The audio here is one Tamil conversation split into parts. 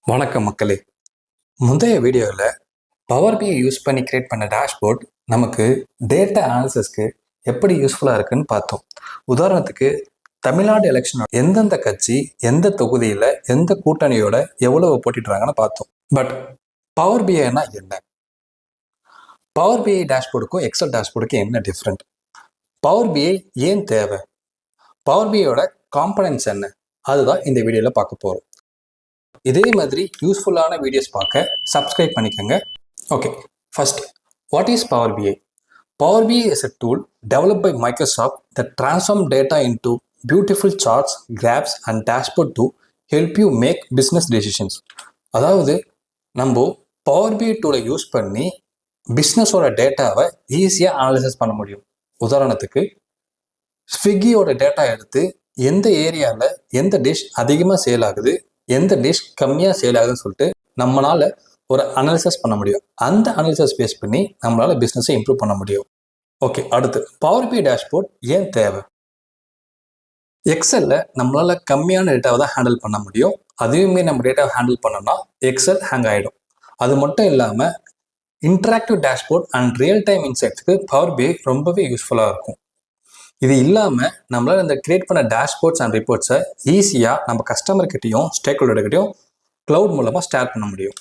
வணக்கம் மக்களே. முந்தைய வீடியோவில் பவர் பிஐ யூஸ் பண்ணி கிரியேட் பண்ண டேஷ்போர்ட் நமக்கு டேட்டா அனாலிசிஸ்க்கு எப்படி யூஸ்ஃபுல்லாக இருக்குன்னு பார்த்தோம். உதாரணத்துக்கு தமிழ்நாடு எலெக்ஷன் எந்தெந்த கட்சி எந்த தொகுதியில் எந்த கூட்டணியோட எவ்வளவு போட்டிடுறாங்கன்னு பார்த்தோம். பட் பவர் பிஐனா என்ன? பவர் பிஐ டேஷ்போர்டுக்கும் எக்ஸல் டேஷ்போர்டுக்கும் என்ன டிஃப்ரெண்ட்? பவர் பிஐ ஏன் தேவை? பவர் பிஐயோட காம்பனன்ட்ஸ் என்ன? அதுதான் இந்த வீடியோவில் பார்க்க போகிறோம். இதே மாதிரி யூஸ்ஃபுல்லான வீடியோஸ் பார்க்க சப்ஸ்கிரைப் பண்ணிக்கோங்க. Okay, first, what is Power BI? Power BI is a tool developed by Microsoft that transforms data into beautiful charts, graphs and dashboard to help you make business decisions. அதாவது நம்ம பவர் பிஐ டூலை யூஸ் பண்ணி பிஸ்னஸோட டேட்டாவை ஈஸியாக அனாலிசிஸ் பண்ண முடியும். உதாரணத்துக்கு ஸ்விக்கியோட டேட்டா எடுத்து எந்த ஏரியாவில் எந்த டிஷ் அதிகமாக சேல் ஆகுது, எந்த டிஷ் கம்மியாக சேல் ஆகுதுன்னு சொல்லிட்டு நம்மளால ஒரு அனாலிசிஸ் பண்ண முடியும். அந்த அனாலிசிஸ் பேஸ் பண்ணி நம்மளால பிஸ்னஸை இம்ப்ரூவ் பண்ண முடியும். ஓகே, அடுத்து பவர் பிஐ டேஷ்போர்ட் ஏன் தேவை? எக்ஸல்ல நம்மளால கம்மியான டேட்டாவை தான் ஹேண்டில் பண்ண முடியும். அதுவுமே நம்ம டேட்டாவை ஹேண்டில் பண்ணோம்னா எக்ஸல் ஹேங் ஆகிடும். அது மட்டும் இல்லாமல் interactive dashboard and real time இன்சைட்ஸ்க்கு பவர் பிஐ ரொம்பவே யூஸ்ஃபுல்லாக இருக்கும். இது இல்லாமல் நம்மளால் இந்த கிரியேட் பண்ண டேஷ்போர்ட்ஸ் அண்ட் ரிப்போர்ட்ஸை ஈஸியாக நம்ம கஸ்டமர்கிட்டையும் ஸ்டேக் ஹோல்டர்கிட்டையும் க்ளவுட் மூலமாக ஷேர் பண்ண முடியும்.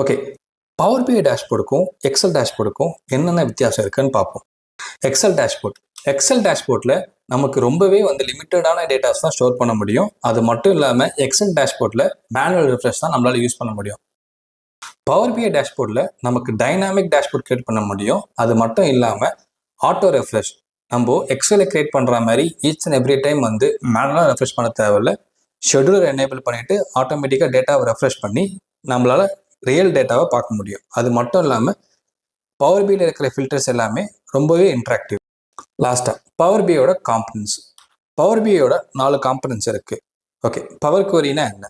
ஓகே, பவர் பிஐ டேஷ்போர்டுக்கும் எக்ஸல் டேஷ்போர்டுக்கும் என்னென்ன வித்தியாசம் இருக்குன்னு பார்ப்போம். எக்ஸல் டேஷ்போர்ட்டில் நமக்கு ரொம்பவே லிமிட்டடான டேட்டாஸ் தான் ஸ்டோர் பண்ண முடியும். அது மட்டும் இல்லாமல் எக்ஸல் டேஷ்போர்ட்டில் மேனுவல் ரிஃப்ரெஷ் தான் நம்மளால் யூஸ் பண்ண முடியும். பவர் பிஐ டேஷ்போர்டில் நமக்கு டைனாமிக் டேஷ்போர்ட் கிரியேட் பண்ண முடியும். அது மட்டும் இல்லாமல் ஆட்டோ ரெஃப்ரெஷ், நம்ம எக்ஸலை கிரியேட் பண்ணுற மாதிரி ஈச் அண்ட் எவ்ரி டைம் மேனுவலாக ரெஃப்ரெஷ் பண்ண தேவையில்லை. ஷெட்யூலர் எனேபிள் பண்ணிவிட்டு ஆட்டோமேட்டிக்காக டேட்டாவை ரெஃப்ரெஷ் பண்ணி நம்மளால் ரியல் டேட்டாவை பார்க்க முடியும். அது மட்டும் இல்லாமல் பவர் பிஐயில் இருக்கிற ஃபில்டர்ஸ் எல்லாமே ரொம்பவே இன்ட்ராக்டிவ். லாஸ்ட்டாக பவர் பிஐயோட காம்பனன்ட்ஸ். பவர் பிஐயோட 4 காம்பனன்ட்ஸ் இருக்குது. ஓகே, பவர் குவரினா என்ன?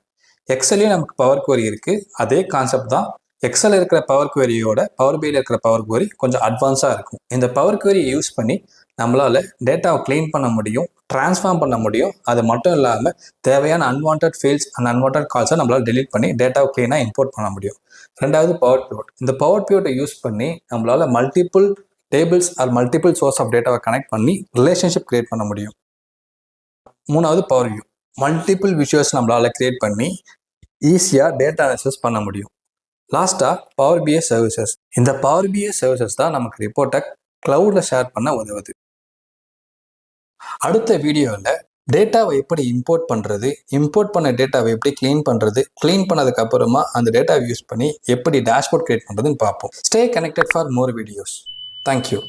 எக்ஸல்லையும் நமக்கு பவர் குவரி இருக்குது. அதே கான்செப்ட் தான். எக்ஸல் இருக்கிற பவர் குவரியோட பவர் பிஐயில் இருக்கிற பவர் குவரி கொஞ்சம் அட்வான்ஸாக இருக்கும். இந்த பவர் குவரியை யூஸ் பண்ணி நம்மளால் டேட்டாவை கிளீன் பண்ண முடியும், டிரான்ஸ்ஃபார்ம் பண்ண முடியும். அது மட்டும் இல்லாமல் தேவையான அன்வான்ட் ஃபீல்ட்ஸ் அண்ட் அன்வான்ட் கால்ஸை நம்மளால் டெலீட் பண்ணி டேட்டாவை கிளீனாக இம்போர்ட் பண்ண முடியும். ரெண்டாவது பவர் பிவோட். இந்த பவர் பிவோட்டை யூஸ் பண்ணி நம்மளால் multiple tables or multiple source of டேட்டாவை கனெக்ட் பண்ணி ரிலேஷன்ஷிப் கிரியேட் பண்ண முடியும். மூணாவது பவர் வியூ. மல்டிபிள் விஷுவல்ஸ் நம்மளால் கிரியேட் பண்ணி ஈஸியாக டேட்டா அனாலிசிஸ் பண்ண முடியும். லாஸ்ட்டாக பவர் பிஐ சர்வீசஸ். இந்த பவர் பிஐ சர்வீசஸ் தான் நமக்கு ரிப்போர்ட்டை க்ளவுடில் ஷேர் பண்ண உதவுது. அடுத்த வீடியோவில் டேட்டாவை எப்படி இம்போர்ட் பண்ணுறது, இம்போர்ட் பண்ண டேட்டாவை எப்படி க்ளீன் பண்ணுறது, க்ளீன் பண்ணதுக்கு அப்புறமா அந்த டேட்டாவை யூஸ் பண்ணி எப்படி டேஷ்போர்ட் கிரியேட் பண்ணுறதுன்னு பார்ப்போம். Stay connected for more videos. Thank you.